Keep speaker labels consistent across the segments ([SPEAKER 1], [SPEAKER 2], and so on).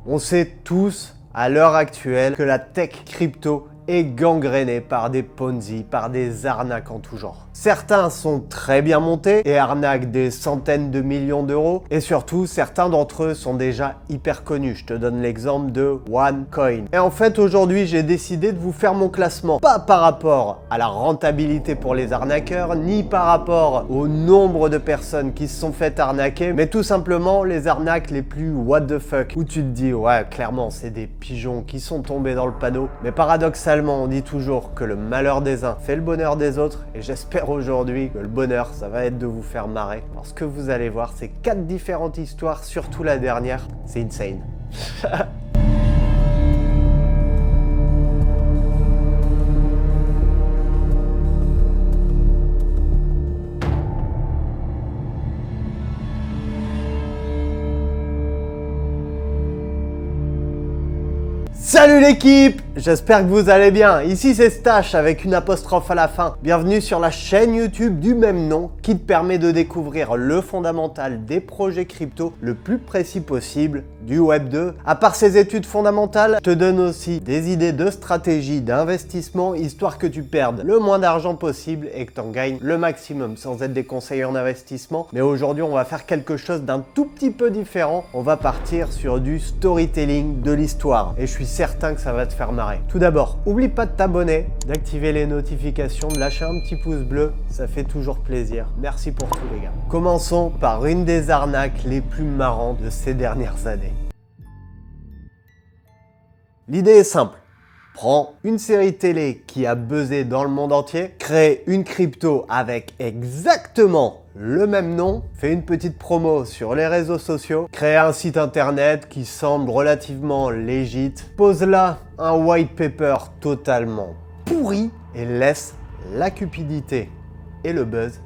[SPEAKER 1] On sait tous, à l'heure actuelle, que la tech crypto est gangrénée par des Ponzi, par des arnaques en tout genre. Certains sont très bien montés et arnaquent des centaines de millions d'euros. Et surtout, certains d'entre eux sont déjà hyper connus. Je te donne l'exemple de OneCoin. Et en fait, aujourd'hui, j'ai décidé de vous faire mon classement. Pas par rapport à la rentabilité pour les arnaqueurs, ni par rapport au nombre de personnes qui se sont fait arnaquer, mais tout simplement les arnaques les plus what the fuck. Où tu te dis, ouais, clairement, c'est des pigeons qui sont tombés dans le panneau. Mais paradoxalement, on dit toujours que le malheur des uns fait le bonheur des autres. Et j'espère aujourd'hui que le bonheur, ça va être de vous faire marrer. Alors ce que vous allez voir, c'est 4 différentes histoires, surtout la dernière. C'est insane. Salut l'équipe, j'espère que vous allez bien. Ici c'est Stash avec une apostrophe à la fin. Bienvenue sur la chaîne YouTube du même nom qui te permet de découvrir le fondamental des projets crypto le plus précis possible du Web 2. À part ces études fondamentales, je te donne aussi des idées de stratégie d'investissement histoire que tu perdes le moins d'argent possible et que tu en gagnes le maximum sans être des conseillers en investissement. Mais aujourd'hui on va faire quelque chose d'un tout petit peu différent. On va partir sur du storytelling de l'histoire et je suis certain que ça va te faire marrer. Tout d'abord, oublie pas de t'abonner, d'activer les notifications, de lâcher un petit pouce bleu, ça fait toujours plaisir. Merci pour tout les gars. Commençons par une des arnaques les plus marrantes de ces dernières années. L'idée est simple. Prends une série télé qui a buzzé dans le monde entier, crée une crypto avec exactement le même nom, fais une petite promo sur les réseaux sociaux, crée un site internet qui semble relativement légit, pose là un white paper totalement pourri et laisse la cupidité et le buzz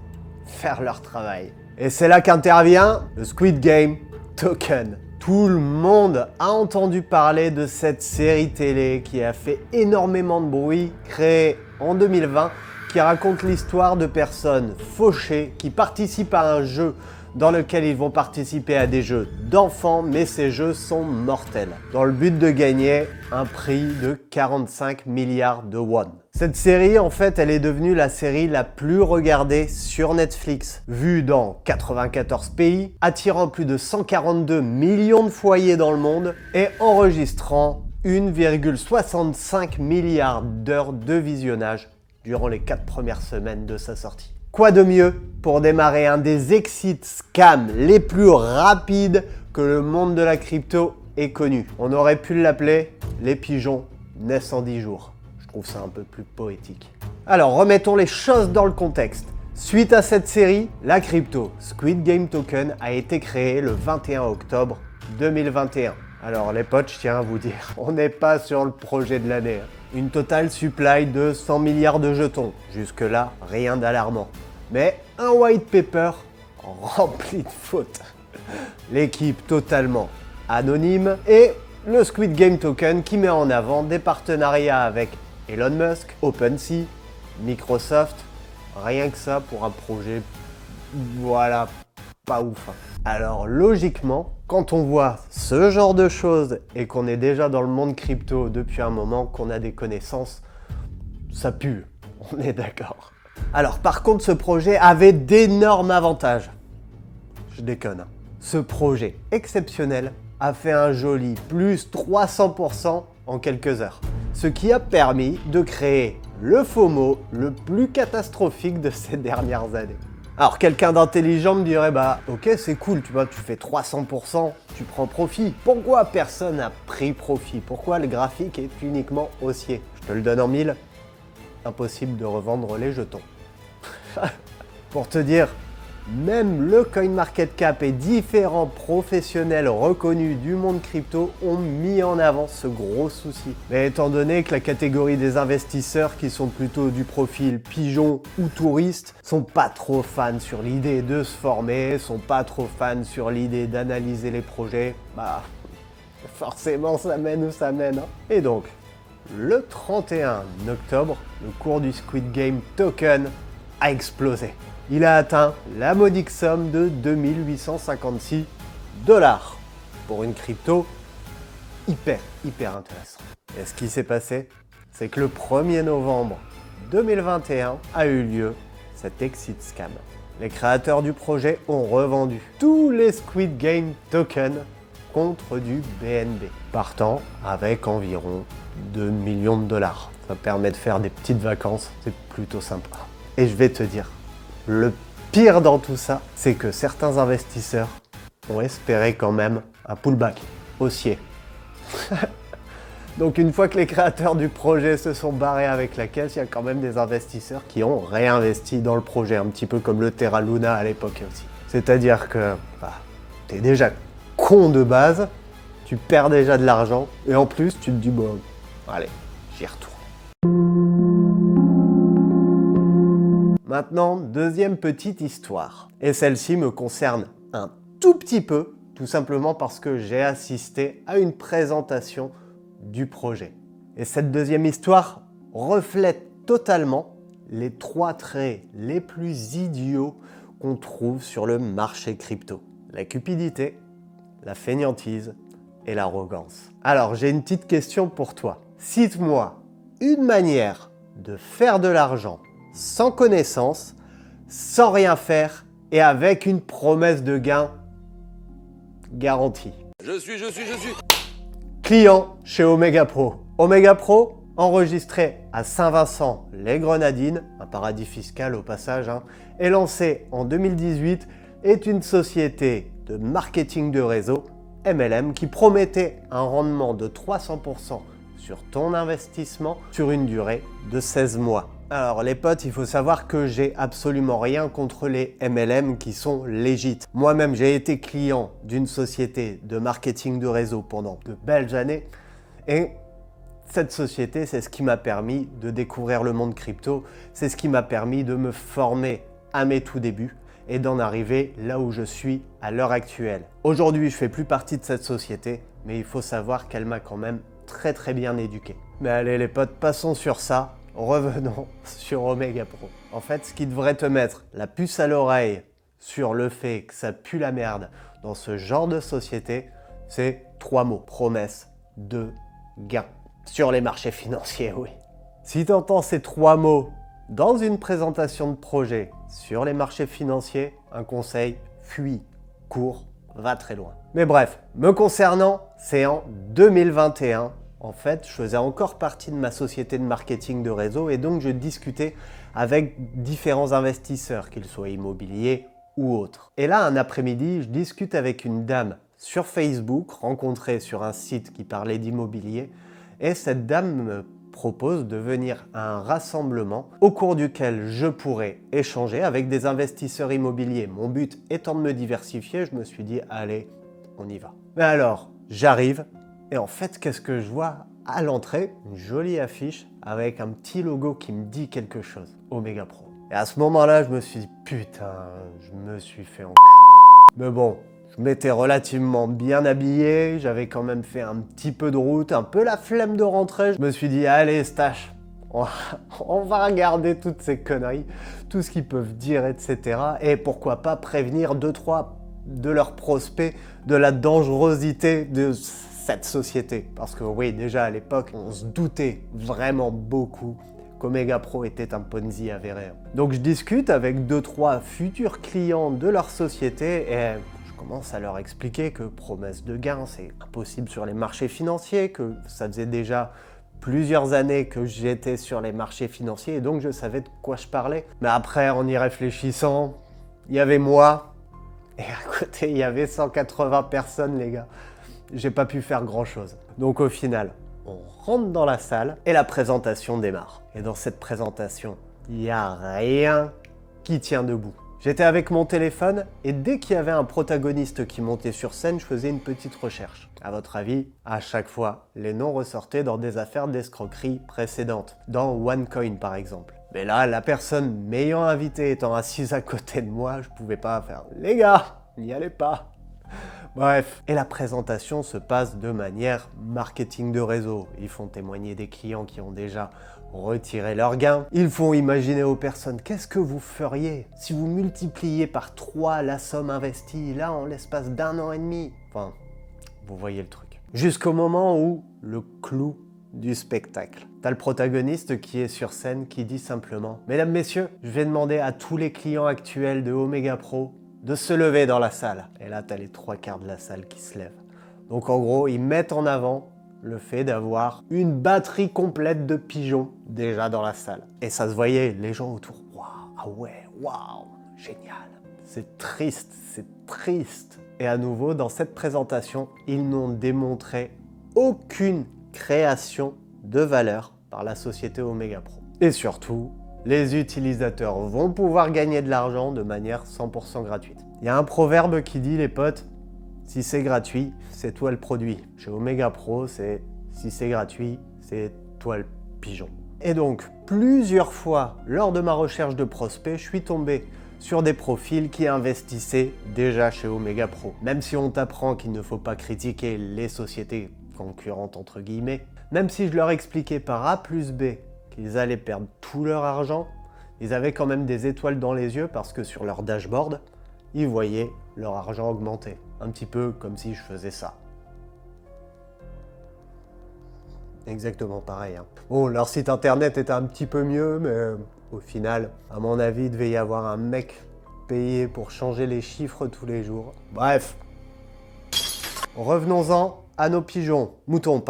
[SPEAKER 1] faire leur travail. Et c'est là qu'intervient le Squid Game Token. Tout le monde a entendu parler de cette série télé qui a fait énormément de bruit, créée en 2020, qui raconte l'histoire de personnes fauchées qui participent à un jeu dans lequel ils vont participer à des jeux d'enfants, mais ces jeux sont mortels, dans le but de gagner un prix de 45 milliards de won. Cette série, en fait, elle est devenue la série la plus regardée sur Netflix, vue dans 94 pays, attirant plus de 142 millions de foyers dans le monde et enregistrant 1,65 milliard d'heures de visionnage durant les 4 premières semaines de sa sortie. Quoi de mieux pour démarrer un des exit scams les plus rapides que le monde de la crypto ait connu. On aurait pu l'appeler « Les pigeons naissent en 10 jours ». Je trouve ça un peu plus poétique. Alors remettons les choses dans le contexte. Suite à cette série, la crypto Squid Game Token a été créée le 21 octobre 2021. Alors les potes, je tiens à vous dire, on n'est pas sur le projet de l'année. Une totale supply de 100 milliards de jetons. Jusque-là, rien d'alarmant. Mais un white paper rempli de fautes. L'équipe totalement anonyme et le Squid Game Token qui met en avant des partenariats avec Elon Musk, OpenSea, Microsoft. Rien que ça pour un projet, voilà, pas ouf. Alors logiquement, quand on voit ce genre de choses et qu'on est déjà dans le monde crypto depuis un moment, qu'on a des connaissances, ça pue, on est d'accord. Alors par contre, ce projet avait d'énormes avantages. Je déconne. Ce projet exceptionnel a fait un joli plus 300% en quelques heures. Ce qui a permis de créer le FOMO le plus catastrophique de ces dernières années. Alors quelqu'un d'intelligent me dirait bah ok c'est cool, tu vois, tu fais 300%, tu prends profit. Pourquoi personne n'a pris profit? Pourquoi le graphique est uniquement haussier? Je te le donne en 1000, impossible de revendre les jetons. Pour te dire, même le CoinMarketCap et différents professionnels reconnus du monde crypto ont mis en avant ce gros souci. Mais étant donné que la catégorie des investisseurs qui sont plutôt du profil pigeon ou touriste sont pas trop fans sur l'idée de se former, sont pas trop fans sur l'idée d'analyser les projets, bah forcément ça mène où ça mène. Et donc, le 31 octobre, le cours du Squid Game Token a explosé. Il a atteint la modique somme de 2856 $ pour une crypto hyper intéressant. Et ce qui s'est passé, c'est que le 1er novembre 2021 a eu lieu cet exit scam. Les créateurs du projet ont revendu tous les Squid Game tokens contre du BNB, partant avec environ 2 millions de dollars. Ça permet de faire des petites vacances, c'est plutôt sympa. Et je vais te dire, le pire dans tout ça, c'est que certains investisseurs ont espéré quand même un pullback haussier. Donc une fois que les créateurs du projet se sont barrés avec la caisse, il y a quand même des investisseurs qui ont réinvesti dans le projet, un petit peu comme le Terra Luna à l'époque aussi. C'est-à-dire que t'es déjà con de base, tu perds déjà de l'argent, et en plus tu te dis bon, allez, j'y retourne. Maintenant, deuxième petite histoire. Et celle-ci me concerne un tout petit peu, tout simplement parce que j'ai assisté à une présentation du projet. Et cette deuxième histoire reflète totalement les 3 traits les plus idiots qu'on trouve sur le marché crypto. La cupidité, la fainéantise et l'arrogance. Alors, j'ai une petite question pour toi. Cite-moi une manière de faire de l'argent sans connaissance, sans rien faire et avec une promesse de gain garantie.
[SPEAKER 2] Je suis.
[SPEAKER 1] Client chez Omega Pro. Omega Pro, enregistré à Saint-Vincent-les-Grenadines, un paradis fiscal au passage, est lancé en 2018, est une société de marketing de réseau, MLM, qui promettait un rendement de 300% sur ton investissement sur une durée de 16 mois. Alors les potes, il faut savoir que j'ai absolument rien contre les MLM qui sont légites. Moi-même, j'ai été client d'une société de marketing de réseau pendant de belles années et cette société, c'est ce qui m'a permis de découvrir le monde crypto, c'est ce qui m'a permis de me former à mes tout débuts et d'en arriver là où je suis à l'heure actuelle. Aujourd'hui, je fais plus partie de cette société, mais il faut savoir qu'elle m'a quand même très bien éduqué. Mais allez les potes, passons sur ça. Revenons sur Omega Pro. En fait, ce qui devrait te mettre la puce à l'oreille sur le fait que ça pue la merde dans ce genre de société, c'est 3 mots. Promesse de gain. Sur les marchés financiers, oui. Si tu entends ces 3 mots dans une présentation de projet sur les marchés financiers, un conseil, fuis, cours, va très loin. Mais bref, me concernant, c'est en 2021. En fait, je faisais encore partie de ma société de marketing de réseau et donc je discutais avec différents investisseurs, qu'ils soient immobiliers ou autres. Et là, un après-midi, je discute avec une dame sur Facebook, rencontrée sur un site qui parlait d'immobilier, et cette dame me propose de venir à un rassemblement au cours duquel je pourrais échanger avec des investisseurs immobiliers. Mon but étant de me diversifier, je me suis dit, allez, on y va. Mais alors, j'arrive. Et en fait, qu'est-ce que je vois à l'entrée? Une jolie affiche avec un petit logo qui me dit quelque chose. Omega Pro. Et à ce moment-là, je me suis dit, putain, je me suis fait enculer. Mais bon, je m'étais relativement bien habillé, j'avais quand même fait un petit peu de route, un peu la flemme de rentrer. Je me suis dit, allez, Stache, on va regarder toutes ces conneries, tout ce qu'ils peuvent dire, etc. Et pourquoi pas prévenir 2-3 de leurs prospects de la dangerosité de cette société. Parce que oui, déjà à l'époque, on se doutait vraiment beaucoup qu'Omega Pro était un Ponzi avéré. Donc je discute avec 2-3 futurs clients de leur société et je commence à leur expliquer que promesse de gain, c'est impossible sur les marchés financiers, que ça faisait déjà plusieurs années que j'étais sur les marchés financiers et donc je savais de quoi je parlais. Mais après, en y réfléchissant, il y avait moi et à côté, il y avait 180 personnes, les gars. J'ai pas pu faire grand chose. Donc au final, on rentre dans la salle et la présentation démarre. Et dans cette présentation, il n'y a rien qui tient debout. J'étais avec mon téléphone et dès qu'il y avait un protagoniste qui montait sur scène, je faisais une petite recherche. À votre avis, à chaque fois, les noms ressortaient dans des affaires d'escroquerie précédentes, dans OneCoin par exemple. Mais là, la personne m'ayant invité étant assise à côté de moi, je pouvais pas faire « Les gars, n'y allez pas !» Bref, et la présentation se passe de manière marketing de réseau. Ils font témoigner des clients qui ont déjà retiré leurs gains. Ils font imaginer aux personnes qu'est-ce que vous feriez si vous multipliez par 3 la somme investie là en l'espace d'1 an et demi. Enfin, vous voyez le truc. Jusqu'au moment où le clou du spectacle. T'as le protagoniste qui est sur scène qui dit simplement « Mesdames, messieurs, je vais demander à tous les clients actuels de Omega Pro de se lever dans la salle. » Et là, t'as les 3/4 de la salle qui se lèvent. Donc en gros, ils mettent en avant le fait d'avoir une batterie complète de pigeons déjà dans la salle. Et ça se voyait, les gens autour. Waouh, ah ouais, waouh, génial. C'est triste, c'est triste. Et à nouveau, dans cette présentation, ils n'ont démontré aucune création de valeur par la société Omega Pro. Et surtout, les utilisateurs vont pouvoir gagner de l'argent de manière 100% gratuite. Il y a un proverbe qui dit, les potes, si c'est gratuit, c'est toi le produit. Chez Omega Pro, c'est si c'est gratuit, c'est toi le pigeon. Et donc, plusieurs fois, lors de ma recherche de prospects, je suis tombé sur des profils qui investissaient déjà chez Omega Pro. Même si on t'apprend qu'il ne faut pas critiquer les sociétés concurrentes entre guillemets, même si je leur expliquais par A plus B qu'ils allaient perdre tout leur argent, ils avaient quand même des étoiles dans les yeux parce que sur leur dashboard, ils voyaient leur argent augmenter. Un petit peu comme si je faisais ça. Exactement pareil. Hein. Bon, leur site internet était un petit peu mieux, mais au final, à mon avis, il devait y avoir un mec payé pour changer les chiffres tous les jours. Bref. Revenons-en à nos pigeons. Moutons.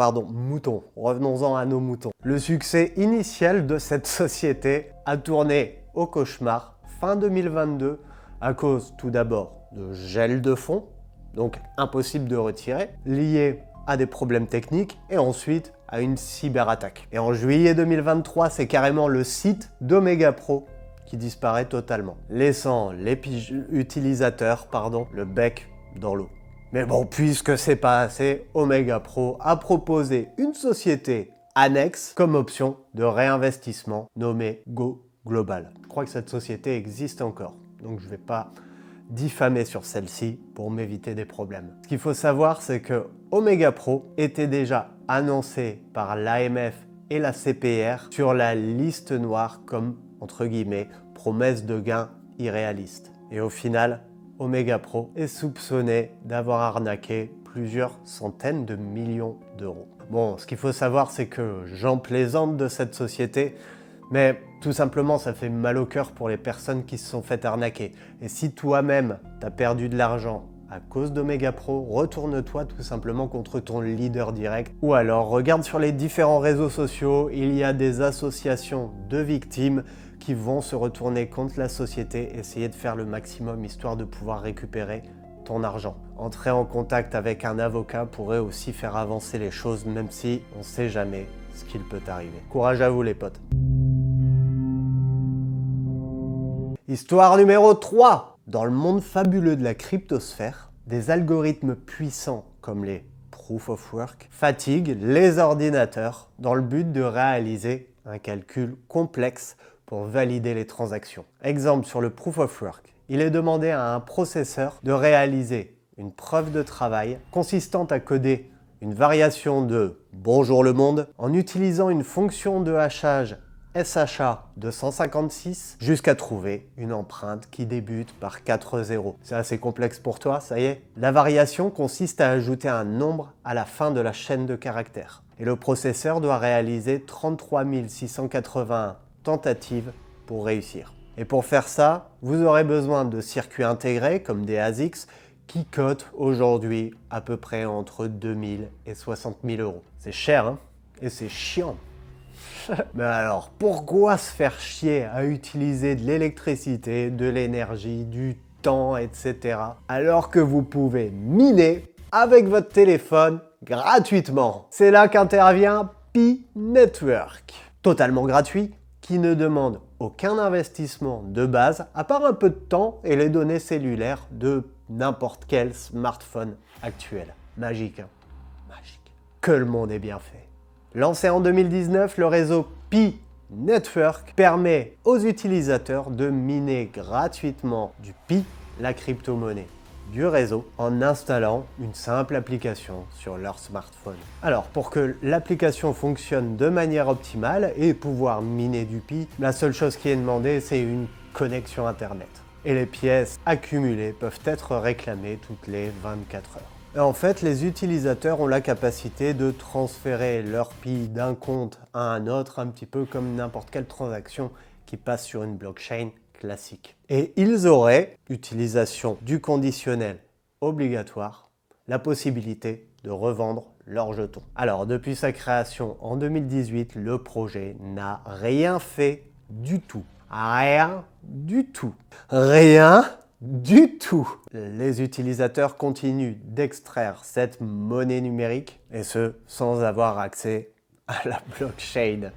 [SPEAKER 1] Revenons-en à nos moutons. Le succès initial de cette société a tourné au cauchemar fin 2022 à cause tout d'abord de gel de fonds, donc impossible de retirer, lié à des problèmes techniques et ensuite à une cyberattaque. Et en juillet 2023, c'est carrément le site d'Omega Pro qui disparaît totalement, laissant les utilisateurs le bec dans l'eau. Mais bon, puisque c'est pas assez, Omega Pro a proposé une société annexe comme option de réinvestissement nommée Go Global. Je crois que cette société existe encore, donc je vais pas diffamer sur celle-ci pour m'éviter des problèmes. Ce qu'il faut savoir, c'est que Omega Pro était déjà annoncé par l'AMF et la CPR sur la liste noire comme, entre guillemets, promesse de gains irréalistes. Et au final, Omega Pro est soupçonné d'avoir arnaqué plusieurs centaines de millions d'euros. Bon, ce qu'il faut savoir, c'est que j'en plaisante de cette société, mais tout simplement, ça fait mal au cœur pour les personnes qui se sont fait arnaquer. Et si toi-même, t'as perdu de l'argent à cause d'Omega Pro, retourne-toi tout simplement contre ton leader direct. Ou alors, regarde sur les différents réseaux sociaux, il y a des associations de victimes qui vont se retourner contre la société, essayer de faire le maximum histoire de pouvoir récupérer ton argent. Entrer en contact avec un avocat pourrait aussi faire avancer les choses, même si on ne sait jamais ce qu'il peut arriver. Courage à vous les potes. Histoire numéro 3. Dans le monde fabuleux de la cryptosphère, des algorithmes puissants comme les Proof of Work fatiguent les ordinateurs dans le but de réaliser un calcul complexe pour valider les transactions. Exemple sur le Proof of Work, il est demandé à un processeur de réaliser une preuve de travail consistant à coder une variation de « Bonjour le monde » en utilisant une fonction de hachage SHA 256 jusqu'à trouver une empreinte qui débute par 4 zéros. C'est assez complexe pour toi, ça y est? La variation consiste à ajouter un nombre à la fin de la chaîne de caractères. Et le processeur doit réaliser 33 681 tentatives pour réussir. Et pour faire ça, vous aurez besoin de circuits intégrés comme des ASICs qui cotent aujourd'hui à peu près entre 2000 et 60 000 euros. C'est cher, hein? Et c'est chiant. Mais alors, pourquoi se faire chier à utiliser de l'électricité, de l'énergie, du temps, etc. alors que vous pouvez miner avec votre téléphone gratuitement? C'est là qu'intervient Pi Network. Totalement gratuit, qui ne demande aucun investissement de base, à part un peu de temps et les données cellulaires de n'importe quel smartphone actuel. Magique, hein? Magique. Que le monde est bien fait. Lancé en 2019, le réseau Pi Network permet aux utilisateurs de miner gratuitement du Pi, la crypto-monnaie du réseau, en installant une simple application sur leur smartphone. Alors, pour que l'application fonctionne de manière optimale et pouvoir miner du Pi, la seule chose qui est demandée, c'est une connexion Internet. Et les pièces accumulées peuvent être réclamées toutes les 24 heures. Et en fait, les utilisateurs ont la capacité de transférer leur Pi d'un compte à un autre, un petit peu comme n'importe quelle transaction qui passe sur une blockchain classique. Et ils auraient, utilisation du conditionnel obligatoire, la possibilité de revendre leurs jetons. Alors, depuis sa création en 2018, le projet n'a rien fait du tout. Rien du tout. Rien du tout. Les utilisateurs continuent d'extraire cette monnaie numérique, et ce, sans avoir accès à la blockchain.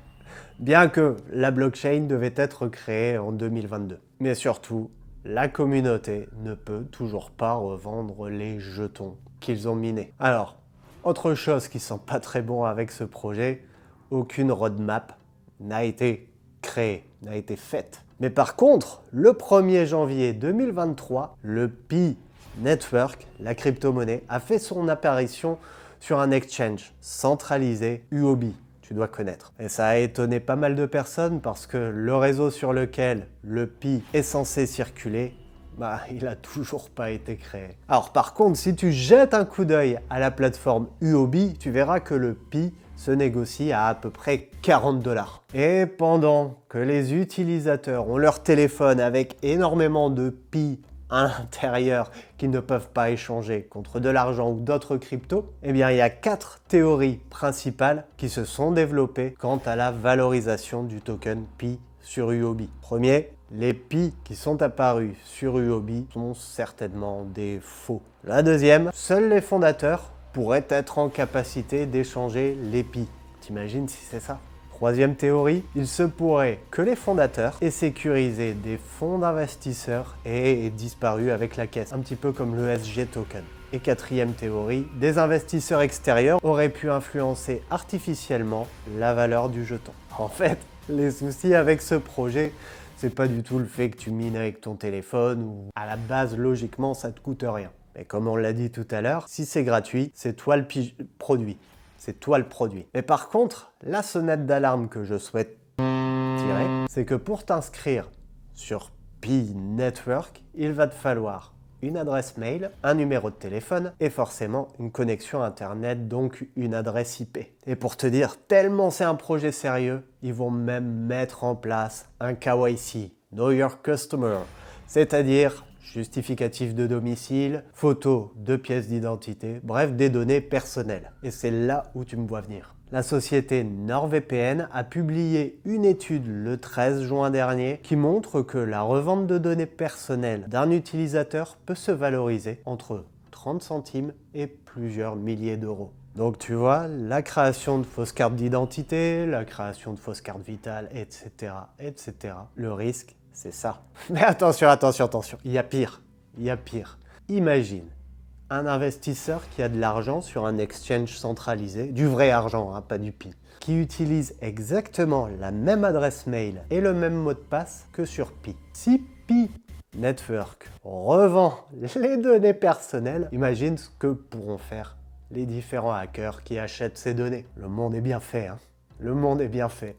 [SPEAKER 1] Bien que la blockchain devait être créée en 2022. Mais surtout, la communauté ne peut toujours pas revendre les jetons qu'ils ont minés. Alors, autre chose qui sent pas très bon avec ce projet, aucune roadmap n'a été créée, n'a été faite. Mais par contre, le 1er janvier 2023, le Pi Network, la crypto-monnaie, a fait son apparition sur un exchange centralisé Huobi. Tu dois connaître. Et ça a étonné pas mal de personnes parce que le réseau sur lequel le Pi est censé circuler, il a toujours pas été créé. Alors par contre, si tu jettes un coup d'œil à la plateforme Huobi, tu verras que le Pi se négocie à peu près 40 $. Et pendant que les utilisateurs ont leur téléphone avec énormément de Pi à l'intérieur qu'ils ne peuvent pas échanger contre de l'argent ou d'autres cryptos, eh bien il y a 4 théories principales qui se sont développées quant à la valorisation du token Pi sur Huobi. Premier, les Pi qui sont apparus sur Huobi sont certainement des faux. La deuxième, seuls les fondateurs pourraient être en capacité d'échanger les Pi. T'imagines si c'est ça? Troisième théorie, il se pourrait que les fondateurs aient sécurisé des fonds d'investisseurs et aient disparu avec la caisse, un petit peu comme le SG token. Et quatrième théorie, des investisseurs extérieurs auraient pu influencer artificiellement la valeur du jeton. En fait, les soucis avec ce projet, c'est pas du tout le fait que tu mines avec ton téléphone ou à la base, logiquement, ça te coûte rien. Mais comme on l'a dit tout à l'heure, si c'est gratuit, c'est toi le produit. C'est toi le produit. Mais par contre, la sonnette d'alarme que je souhaite tirer, c'est que pour t'inscrire sur Pi Network, il va te falloir une adresse mail, un numéro de téléphone et forcément une connexion Internet, donc une adresse IP. Et pour te dire, tellement c'est un projet sérieux, ils vont même mettre en place un KYC, Know Your Customer, c'est-à-dire justificatif de domicile, photo de pièces d'identité, bref, des données personnelles. Et c'est là où tu me vois venir. La société NordVPN a publié une étude le 13 juin dernier qui montre que la revente de données personnelles d'un utilisateur peut se valoriser entre 30 centimes et plusieurs milliers d'euros. Donc tu vois, la création de fausses cartes d'identité, la création de fausses cartes vitales, etc., etc., le risque, c'est ça. Mais attention, il y a pire. Imagine un investisseur qui a de l'argent sur un exchange centralisé, du vrai argent, pas du Pi, qui utilise exactement la même adresse mail et le même mot de passe que sur Pi. Si Pi Network revend les données personnelles, imagine ce que pourront faire les différents hackers qui achètent ces données. Le monde est bien fait, Le monde est bien fait.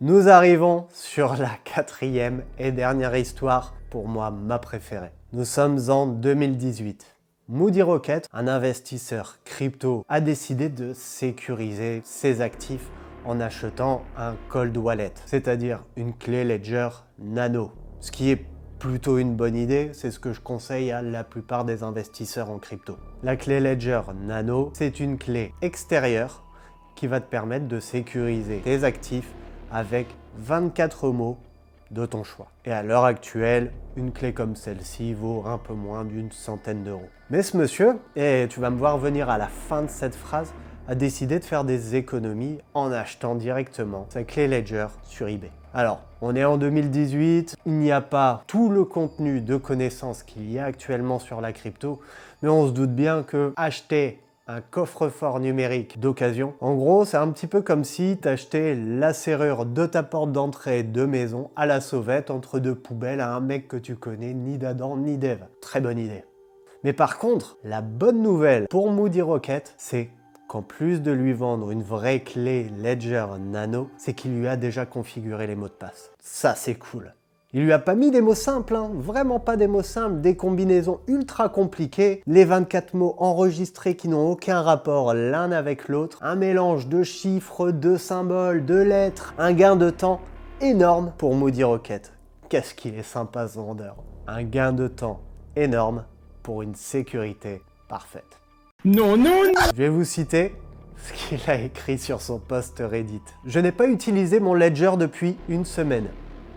[SPEAKER 1] Nous arrivons sur la 4e et dernière histoire, pour moi ma préférée. Nous sommes en 2018. Moody Rocket, un investisseur crypto, a décidé de sécuriser ses actifs en achetant un cold wallet, c'est-à-dire une clé Ledger Nano. Ce qui est plutôt une bonne idée, c'est ce que je conseille à la plupart des investisseurs en crypto. La clé Ledger Nano, c'est une clé extérieure qui va te permettre de sécuriser tes actifs avec 24 mots de ton choix. Et à l'heure actuelle, une clé comme celle-ci vaut un peu moins d'une centaine d'euros. Mais ce monsieur, et tu vas me voir venir à la fin de cette phrase, a décidé de faire des économies en achetant directement sa clé Ledger sur eBay. Alors, on est en 2018, il n'y a pas tout le contenu de connaissances qu'il y a actuellement sur la crypto, mais on se doute bien que acheter un coffre-fort numérique d'occasion. En gros, c'est un petit peu comme si tu achetais la serrure de ta porte d'entrée de maison à la sauvette entre deux poubelles à un mec que tu connais, ni d'Adam ni d'Ève. Très bonne idée. Mais par contre, la bonne nouvelle pour Moody Rocket, c'est qu'en plus de lui vendre une vraie clé Ledger Nano, c'est qu'il lui a déjà configuré les mots de passe. Ça, c'est cool. Il lui a pas mis des mots simples, hein, vraiment pas des mots simples, des combinaisons ultra compliquées, les 24 mots enregistrés qui n'ont aucun rapport l'un avec l'autre, un mélange de chiffres, de symboles, de lettres, un gain de temps énorme pour Moody Rocket. Qu'est-ce qu'il est sympa ce vendeur. Un gain de temps énorme pour une sécurité parfaite.
[SPEAKER 2] Non, non, non.
[SPEAKER 1] Je vais vous citer ce qu'il a écrit sur son post Reddit. Je n'ai pas utilisé mon Ledger depuis une semaine.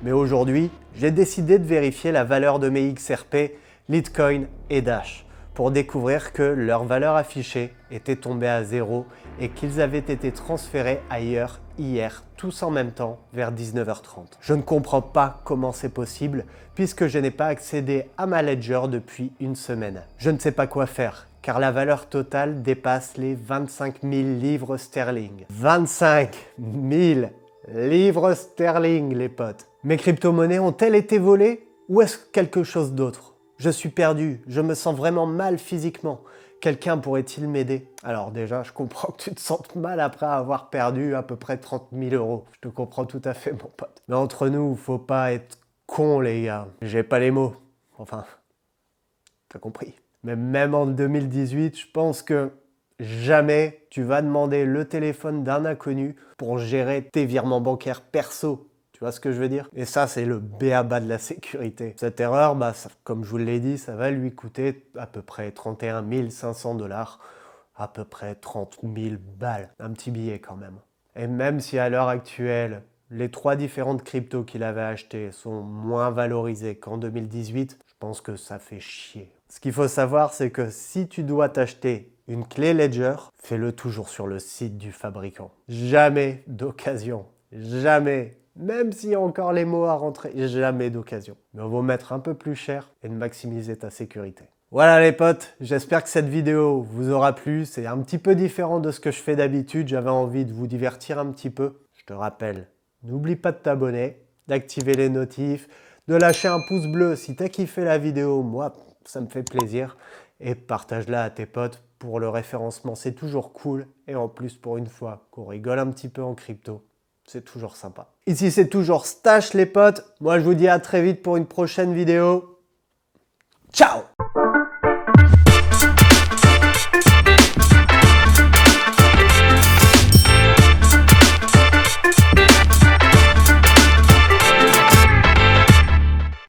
[SPEAKER 1] Mais aujourd'hui, j'ai décidé de vérifier la valeur de mes XRP, Litecoin et Dash pour découvrir que leur valeur affichée était tombée à zéro et qu'ils avaient été transférés ailleurs hier, tous en même temps, vers 19h30. Je ne comprends pas comment c'est possible puisque je n'ai pas accédé à ma Ledger depuis une semaine. Je ne sais pas quoi faire car la valeur totale dépasse les 25 000 livres sterling. 25 000 livres sterling, les potes. Mes crypto-monnaies ont-elles été volées ou est-ce quelque chose d'autre? Je suis perdu, je me sens vraiment mal physiquement. Quelqu'un pourrait-il m'aider? Alors déjà, je comprends que tu te sentes mal après avoir perdu à peu près 30 000 euros. Je te comprends tout à fait, mon pote. Mais entre nous, faut pas être con, les gars. J'ai pas les mots. Enfin, t'as compris. Mais même en 2018, je pense que jamais tu vas demander le téléphone d'un inconnu pour gérer tes virements bancaires perso. Tu vois ce que je veux dire? Et ça, c'est le b.a.-ba de la sécurité. Cette erreur, comme je vous l'ai dit, ça va lui coûter à peu près 31 500 $, à peu près 30 000 balles. Un petit billet quand même. Et même si à l'heure actuelle, les 3 différentes cryptos qu'il avait achetées sont moins valorisées qu'en 2018, je pense que ça fait chier. Ce qu'il faut savoir, c'est que si tu dois t'acheter une clé Ledger, fais-le toujours sur le site du fabricant. Jamais d'occasion. Jamais. Même s'il y a encore les mots à rentrer, jamais d'occasion. Mais on va mettre un peu plus cher et de maximiser ta sécurité. Voilà les potes, j'espère que cette vidéo vous aura plu. C'est un petit peu différent de ce que je fais d'habitude. J'avais envie de vous divertir un petit peu. Je te rappelle, n'oublie pas de t'abonner, d'activer les notifs, de lâcher un pouce bleu si tu as kiffé la vidéo. Moi, ça me fait plaisir. Et partage-la à tes potes pour le référencement. C'est toujours cool. Et en plus, pour une fois, qu'on rigole un petit peu en crypto. C'est toujours sympa. Ici, c'est toujours Stache les potes. Moi, je vous dis à très vite pour une prochaine vidéo. Ciao!